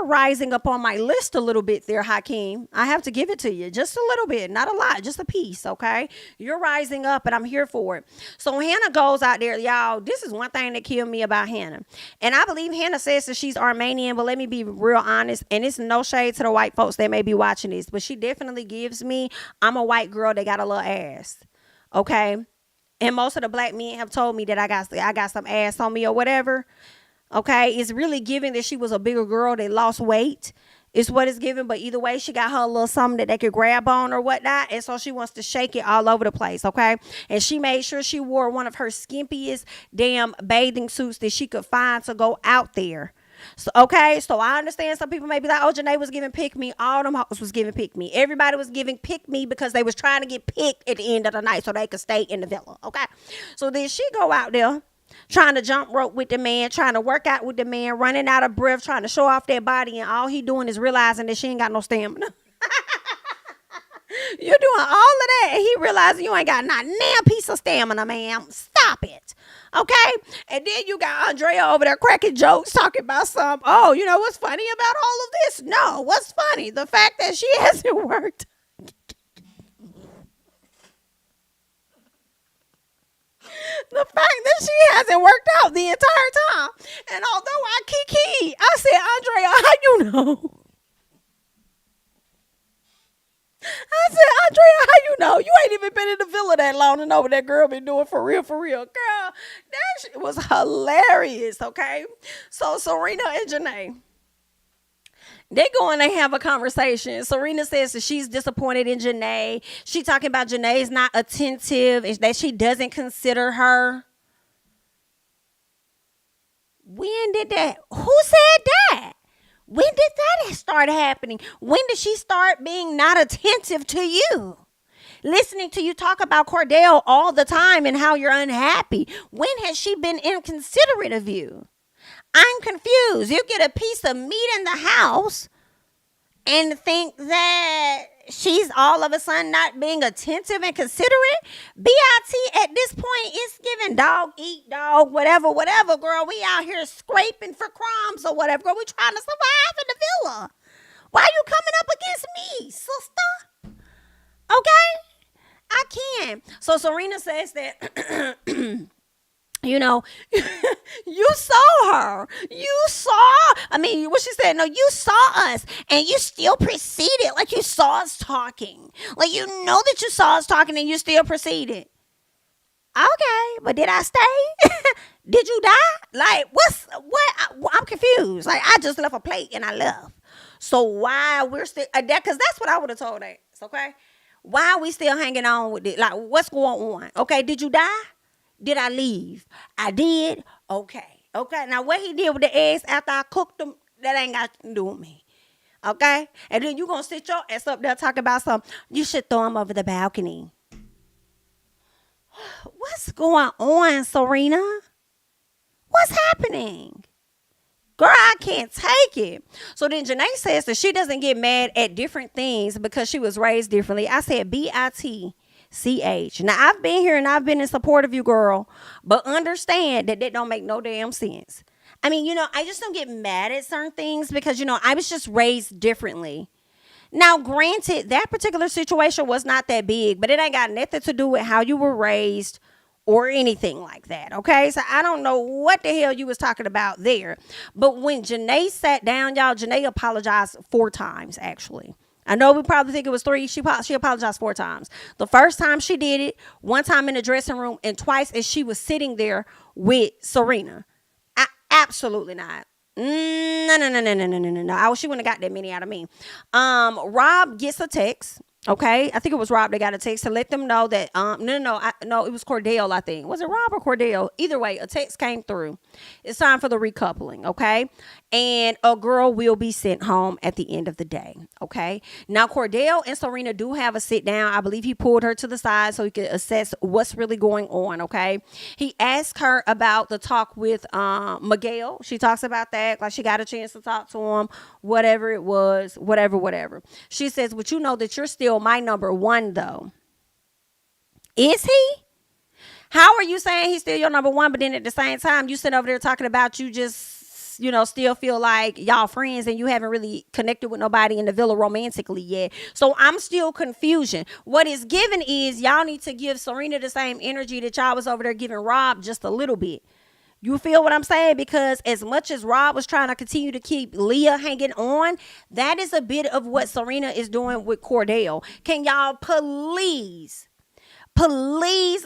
A: rising up on my list a little bit there, Hakeem. I have to give it to you. Just a little bit, not a lot, just a piece, okay? You're rising up, and I'm here for it. So Hannah goes out there, y'all. This is one thing that killed me about Hannah. And I believe Hannah says that she's Armenian, but let me be real honest, and it's no shade to the white folks that may be watching this, but she definitely gives me, I'm a white girl that got a little ass, okay? And most of the black men have told me that I got some ass on me or whatever. Okay, it's really giving that she was a bigger girl that lost weight. Is what it's giving. But either way, she got her a little something that they could grab on or whatnot. And so she wants to shake it all over the place. Okay. And she made sure she wore one of her skimpiest damn bathing suits that she could find to go out there. So, okay. So I understand some people may be like, oh, Janae was giving pick me. All them hoes was giving pick me. Everybody was giving pick me because they was trying to get picked at the end of the night so they could stay in the villa. Okay. So then she go out there, trying to jump rope with the man, trying to work out with the man, running out of breath, trying to show off their body, and all he doing is realizing that she ain't got no stamina. You're doing all of that, and he realizing you ain't got not damn piece of stamina, ma'am. Stop it. Okay? And then you got Andrea over there cracking jokes, talking about oh, you know what's funny about all of this? No, what's funny? The fact that she hasn't worked. The fact that she hasn't worked out the entire time. And although I kiki, I said, Andrea, how you know? I said, Andrea, how you know? You ain't even been in the villa that long to know what that girl been doing for real. Girl, that shit was hilarious, okay? So Serena and Janae, they're going to have a conversation. Serena says that she's disappointed in Janae. She talking about Janae's not attentive and that she doesn't consider her. When did that? Who said that? When did that start happening? When did she start being not attentive to you? Listening to you talk about Cordell all the time and how you're unhappy. When has she been inconsiderate of you? I'm confused. You get a piece of meat in the house and think that she's all of a sudden not being attentive and considerate. BIT at this point is giving dog eat dog, whatever, girl. We out here scraping for crumbs or whatever. Girl, we trying to survive in the villa. Why you coming up against me, sister? Okay? I can. So Serena says that you know, you saw her. What she said, no, you saw us and you still proceeded like you saw us talking. Like, you know that you saw us talking and you still proceeded. Okay, but did I stay? Did you die? Like, I'm confused. Like, I just left a plate and I left. So why we're still, because that's what I would have told her. Okay? Why are we still hanging on with it? Like, what's going on? Okay, did you die? Did I leave? I did? Okay. Now, what he did with the eggs after I cooked them, that ain't got to do with me. Okay? And then you going to sit your ass up there talking about something. You should throw them over the balcony. What's going on, Serena? What's happening? Girl, I can't take it. So then Janae says that she doesn't get mad at different things because she was raised differently. I said BITCH. Now, I've been here and I've been in support of you, girl. But understand that don't make no damn sense. I mean, I just don't get mad at certain things because, I was just raised differently. Now, granted, that particular situation was not that big, but it ain't got nothing to do with how you were raised or anything like that. Okay. So I don't know what the hell you was talking about there. But when Janae sat down, y'all, Janae apologized 4 times, actually. I know we probably think it was 3. She apologized 4 times. The first time she did it, one time in the dressing room, and twice as she was sitting there with Serena. Absolutely not. No, no, no, no, no, no, no, no. She wouldn't have got that many out of me. Rob gets a text. Okay, I think it was Rob that got a text to let them know that no, it was Cordell. I think, was it Rob or Cordell? Either way, a text came through. It's time for the recoupling. Okay, and a girl will be sent home at the end of the day. Okay, now Cordell and Serena do have a sit down. I believe he pulled her to the side so he could assess what's really going on. Okay, he asked her about the talk with Miguel. She talks about that, like she got a chance to talk to him, whatever it was, whatever. She says, "But you know that you're still my number one, though." Is he? How are you saying he's still your number one, but then at the same time you sit over there talking about you just still feel like y'all friends and you haven't really connected with nobody in the villa romantically yet? So I'm still confusion. What is given is y'all need to give Serena the same energy that y'all was over there giving Rob, just a little bit. You feel what I'm saying? Because as much as Rob was trying to continue to keep Leah hanging on, that is a bit of what Serena is doing with Cordell. Can y'all please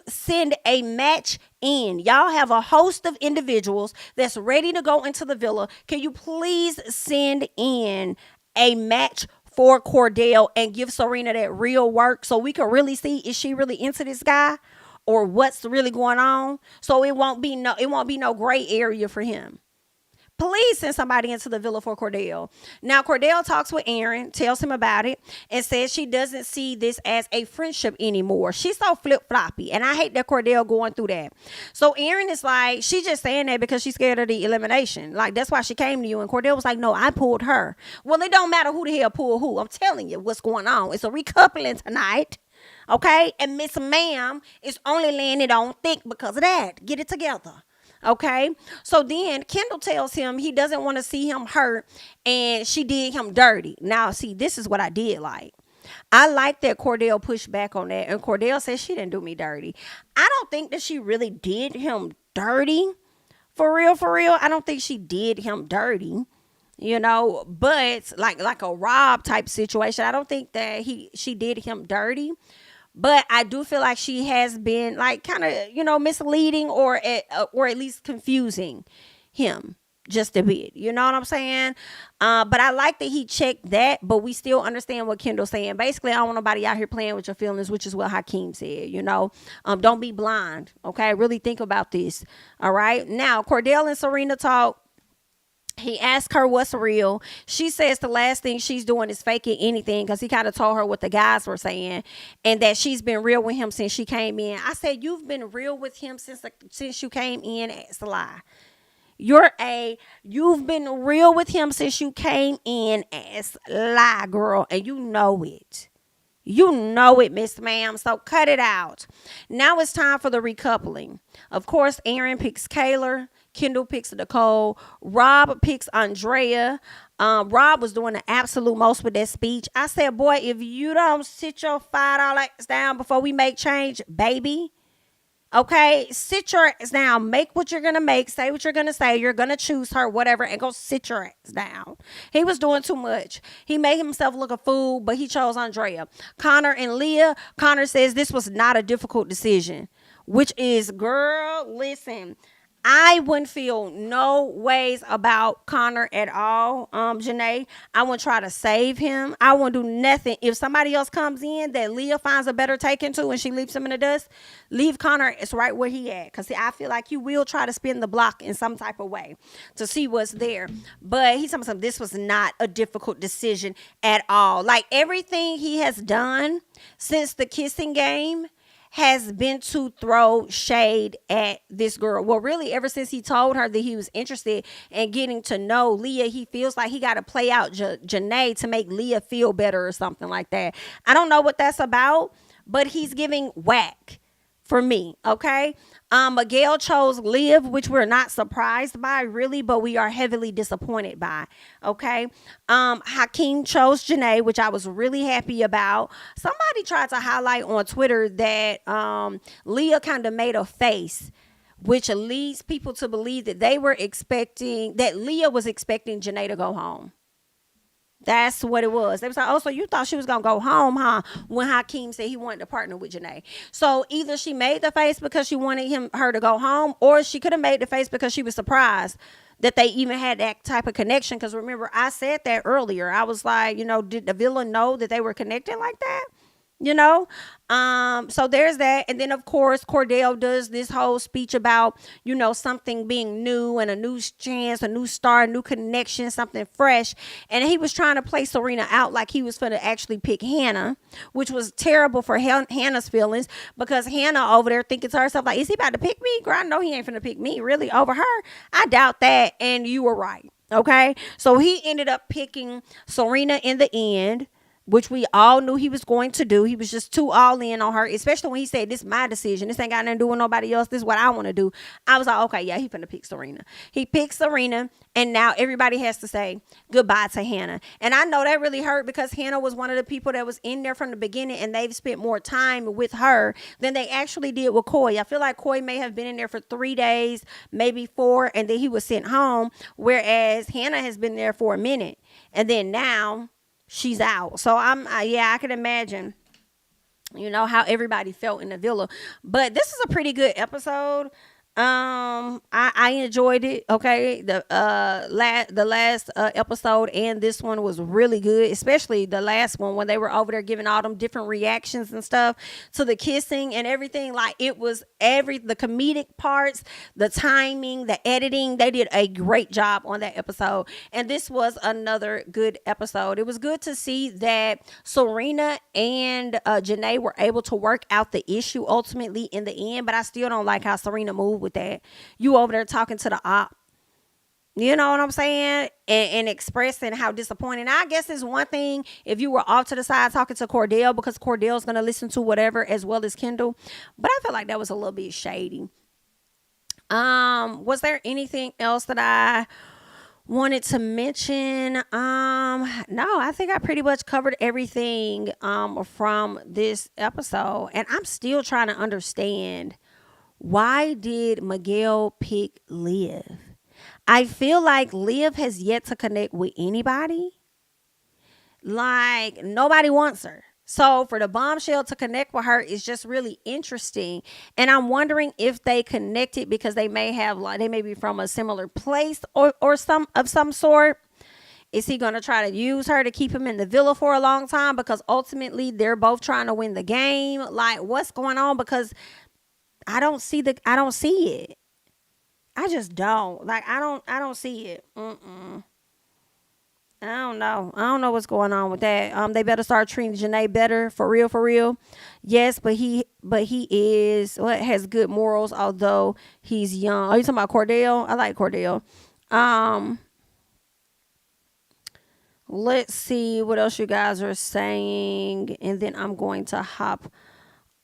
A: send a match in? Y'all have a host of individuals that's ready to go into the villa. Can you please send in a match for Cordell and give Serena that real work so we can really see, is she really into this guy? Or what's really going on, so it won't be no gray area for him. Please send somebody into the villa for Cordell. Now, Cordell talks with Aaron, tells him about it, and says she doesn't see this as a friendship anymore. She's so flip-floppy, and I hate that Cordell going through that. So Aaron is like, she's just saying that because she's scared of the elimination. Like, that's why she came to you. And Cordell was like, no, I pulled her. Well, it don't matter who the hell pulled who. I'm telling you what's going on. It's a recoupling tonight. Okay, and Miss Ma'am is only laying it on thick because of that. Get it together. Okay, so then Kendall tells him he doesn't want to see him hurt and she did him dirty. Now, see, this is what I did like. I like that Cordell pushed back on that, and Cordell says she didn't do me dirty. I don't think that she really did him dirty. For real. I don't think she did him dirty. But like a Rob type situation, I don't think that she did him dirty. But I do feel like she has been like kind of, misleading or at least confusing him just a bit. You know what I'm saying? But I like that he checked that, but we still understand what Kendall's saying. Basically, I don't want nobody out here playing with your feelings, which is what Hakeem said, Don't be blind, okay? Really think about this, all right? Now, Cordell and Serena talk. He asked her what's real. She says the last thing she's doing is faking anything because he kind of told her what the guys were saying and that she's been real with him since she came in. I said, you've been real with him since you came in. It's a lie. You've been real with him since you came in as lie, girl. And you know it. You know it, Miss Ma'am. So cut it out. Now it's time for the recoupling. Of course, Aaron picks Kayla. Kendall picks Nicole. Rob picks Andrea. Rob was doing the absolute most with that speech. I said, boy, if you don't sit your $5 ass down before we make change, baby. Okay, sit your ass down. Make what you're going to make. Say what you're going to say. You're going to choose her, whatever, and go sit your ass down. He was doing too much. He made himself look a fool, but he chose Andrea. Connor and Leah. Connor says this was not a difficult decision, which is, girl, listen, I wouldn't feel no ways about Connor at all, Janae. I wouldn't try to save him. I wouldn't do nothing. If somebody else comes in that Leah finds a better take into and she leaves him in the dust, leave Connor. It's right where he at. Because I feel like you will try to spin the block in some type of way to see what's there. But he's telling me this was not a difficult decision at all. Like everything he has done since the kissing game has been to throw shade at this girl. Well, really, ever since he told her that he was interested in getting to know Leah, he feels like he got to play out Janae to make Leah feel better or something like that. I don't know what that's about, but he's giving whack for me. Okay. Miguel chose Liv, which we're not surprised by really, but we are heavily disappointed by. Okay. Hakeem chose Janae, which I was really happy about. Somebody tried to highlight on Twitter that Leah kind of made a face, which leads people to believe that Leah was expecting Janae to go home. That's what it was. They was like, oh, so you thought she was going to go home, huh? When Hakeem said he wanted to partner with Janae. So either she made the face because she wanted her to go home, or she could have made the face because she was surprised that they even had that type of connection. Because remember, I said that earlier. I was like, did the villain know that they were connected like that? So there's that. And then of course Cordell does this whole speech about something being new and a new chance, a new start, a new connection, something fresh. And he was trying to play Serena out like he was going to actually pick Hannah, which was terrible for Hannah's feelings, because Hannah over there thinking to herself like, is he about to pick me? Girl, I know he ain't finna pick me really over her. I doubt that. And you were right. Okay, so he ended up picking Serena in the end, which we all knew he was going to do. He was just too all in on her, especially when he said, this is my decision. This ain't got nothing to do with nobody else. This is what I want to do. I was like, okay, yeah, he finna pick Serena. He picked Serena, and now everybody has to say goodbye to Hannah. And I know that really hurt, because Hannah was one of the people that was in there from the beginning, and they've spent more time with her than they actually did with Coy. I feel like Coy may have been in there for 3 days, maybe 4, and then he was sent home, whereas Hannah has been there for a minute. And then now she's out. So I can imagine, how everybody felt in the villa. But this is a pretty good episode. I enjoyed it. Okay, the last episode and this one was really good, especially the last one when they were over there giving all them different reactions and stuff to the kissing and everything. Like, it was the comedic parts, the timing, the editing. They did a great job on that episode, and this was another good episode. It was good to see that Serena and Janae were able to work out the issue ultimately in the end, but I still don't like how Serena moved with that. You over there talking to the op, you know what I'm saying, and expressing how disappointing. I guess it's one thing if you were off to the side talking to Cordell, because Cordell's gonna listen to whatever as well as Kendall, but I feel like that was a little bit shady. Was there anything else that I wanted to mention? No, I think I pretty much covered everything from this episode, and I'm still trying to understand, why did Miguel pick Liv? I feel like Liv has yet to connect with anybody. Like, nobody wants her. So for the Bombshell to connect with her is just really interesting. And I'm wondering if they connected because they may be from a similar place or some sort. Is he going to try to use her to keep him in the villa for a long time? Because ultimately they're both trying to win the game. Like, what's going on? Because I don't see it. I just don't. Like, I don't see it. I don't know. I don't know what's going on with that. They better start treating Janae better, for real. Yes, but he has good morals, although he's young. Are you talking about Cordell? I like Cordell. Let's see what else you guys are saying, and then I'm going to hop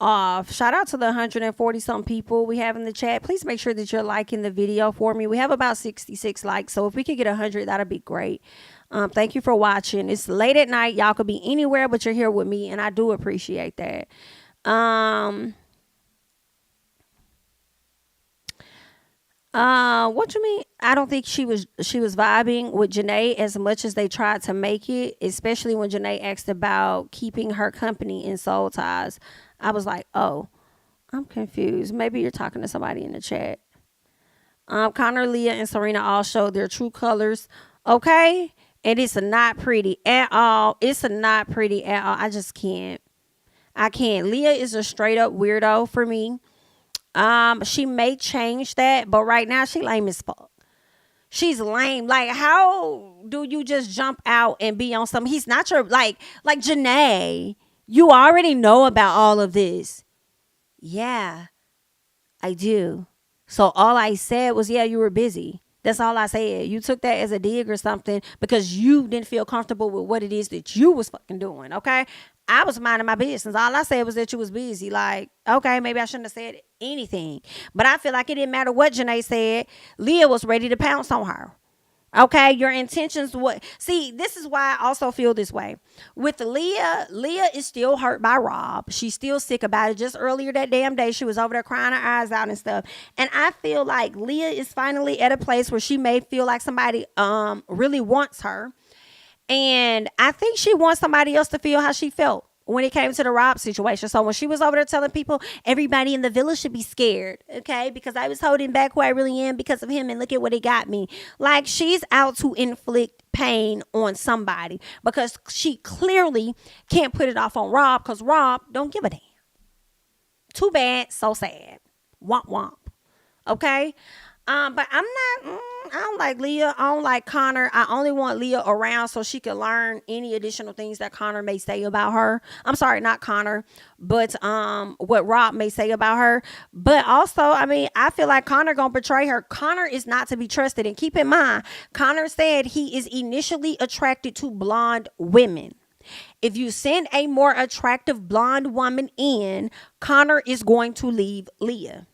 A: off. Shout out to the 140 some people we have in the chat. Please make sure that you're liking the video for me. We have about 66 likes, so if we could get 100, that'd be great. Thank you for watching. It's late at night. Y'all could be anywhere, but you're here with me, and I do appreciate that. What you mean? I don't think she was vibing with Janae as much as they tried to make it, especially when Janae asked about keeping her company in Soul Ties. I was like, oh, I'm confused. Maybe you're talking to somebody in the chat. Connor, Leah, and Serena all showed their true colors. Okay. And it's not pretty at all. I just can't. I can't. Leah is a straight up weirdo for me. She may change that, but right now she lame as fuck. She's lame. Like, how do you just jump out and be on something? He's not your, like Janae. You already know about all of this. Yeah, I do. So all I said was, yeah, you were busy. That's all I said. You took that as a dig or something because you didn't feel comfortable with what it is that you was fucking doing. Okay. I was minding my business. All I said was that you was busy. Like, okay, maybe I shouldn't have said anything. But I feel like it didn't matter what Janae said. Leah was ready to pounce on her. Okay, your intentions. What? See, this is why I also feel this way with Leah. Leah is still hurt by Rob. She's still sick about it. Just earlier that damn day, she was over there crying her eyes out and stuff. And I feel like Leah is finally at a place where she may feel like somebody really wants her, and I think she wants somebody else to feel how she felt when it came to the Rob situation. So when she was over there telling people everybody in the village should be scared, okay, because I was holding back who I really am because of him, and look at what it got me. Like, she's out to inflict pain on somebody because she clearly can't put it off on Rob because Rob don't give a damn. Too bad, so sad. Womp womp. Okay. But I'm not, I don't like Leah. I don't like Connor. I only want Leah around so she can learn any additional things that Connor may say about her. I'm sorry, not Connor, but what Rob may say about her. But also, I mean, I feel like Connor gonna betray her. Connor is not to be trusted. And keep in mind, Connor said he is initially attracted to blonde women. If you send a more attractive blonde woman in, Connor is going to leave Leah.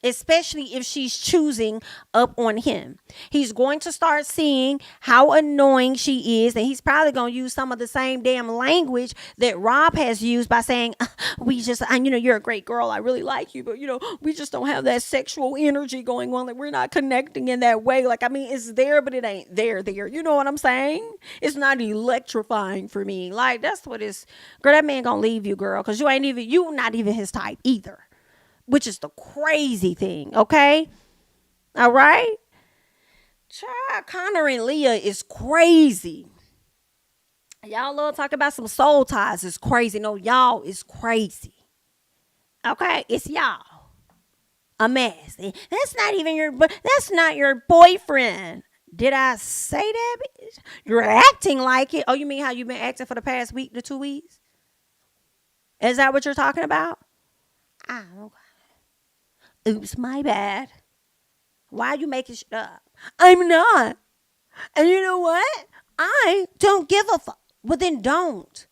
A: Especially if she's choosing up on him. He's going to start seeing how annoying she is, and he's probably going to use some of the same damn language that Rob has used by saying, you're a great girl, I really like you, but we just don't have that sexual energy going on, like we're not connecting in that way. Like, I mean, it's there, but it ain't there. You know what I'm saying? It's not electrifying for me. Like, that's what it's, girl, that man gonna leave you, girl, because you not even his type either. Which is the crazy thing, okay? All right? Child, Connor and Leah is crazy. Y'all love talking about some soul ties. It's crazy. No, y'all is crazy. Okay? It's y'all. A mess. That's not your boyfriend. Did I say that? You're acting like it. Oh, you mean how you've been acting for the past week to 2 weeks? Is that what you're talking about? Oh, oops, my bad. Why are you making shit up? I'm not. And you know what? I don't give a fuck. Well, then don't.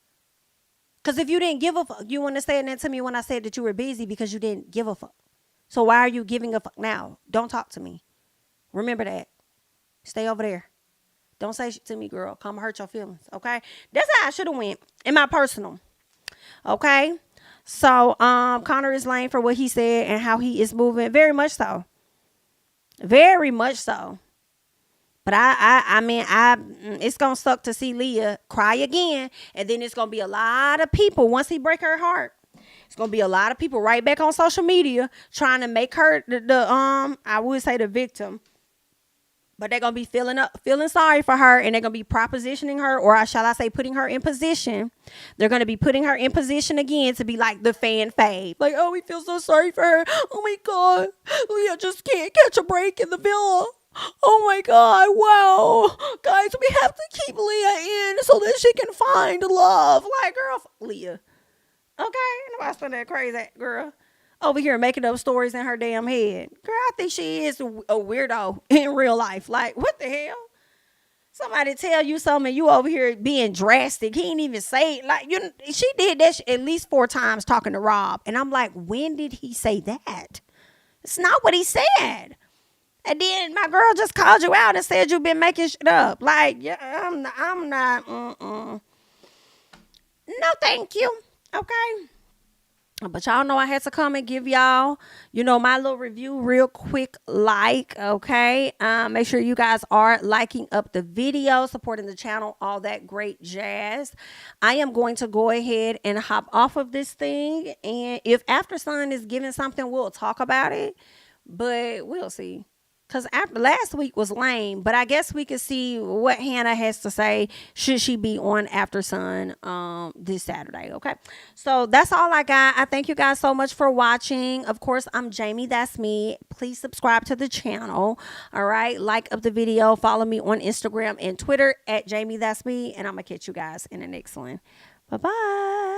A: Because if you didn't give a fuck, you want to say that to me when I said that you were busy because you didn't give a fuck. So why are you giving a fuck now? Don't talk to me. Remember that. Stay over there. Don't say shit to me, girl. Come hurt your feelings, okay? That's how I should have went in my personal. Okay? So, Connor is lame for what he said and how he is moving. Very much so. Very much so. But I mean, it's going to suck to see Leah cry again. And then it's going to be a lot of people, once he break her heart, it's going to be a lot of people right back on social media trying to make her I would say the victim. But they're going to be feeling sorry for her, and they're going to be propositioning her, or shall I say putting her in position. They're going to be putting her in position again to be like the fan fave. Like, oh, we feel so sorry for her. Oh, my God. Leah just can't catch a break in the villa. Oh, my God. Wow. Guys, we have to keep Leah in so that she can find love. Like, girl, Leah. Okay? Nobody's feeling that crazy, girl. Over here making up stories in her damn head. Girl, I think she is a weirdo in real life. Like, what the hell? Somebody tell you something and you over here being drastic. He ain't even say it. Like, she did that at least 4 times talking to Rob. And I'm like, when did he say that? It's not what he said. And then my girl just called you out and said you've been making shit up. Like, yeah, I'm not. No, thank you. Okay. But y'all know I had to come and give y'all, my little review real quick, okay? Make sure you guys are liking up the video, supporting the channel, all that great jazz. I am going to go ahead and hop off of this thing. And if After Sun is giving something, we'll talk about it. But we'll see. Because after last week was lame, but I guess we could see what Hannah has to say should she be on After Sun this Saturday, okay? So that's all I got. I thank you guys so much for watching. Of course, I'm Jami, that's me. Please subscribe to the channel, all right? Like up the video. Follow me on Instagram and Twitter at JamiThatsMe, and I'm going to catch you guys in the next one. Bye-bye.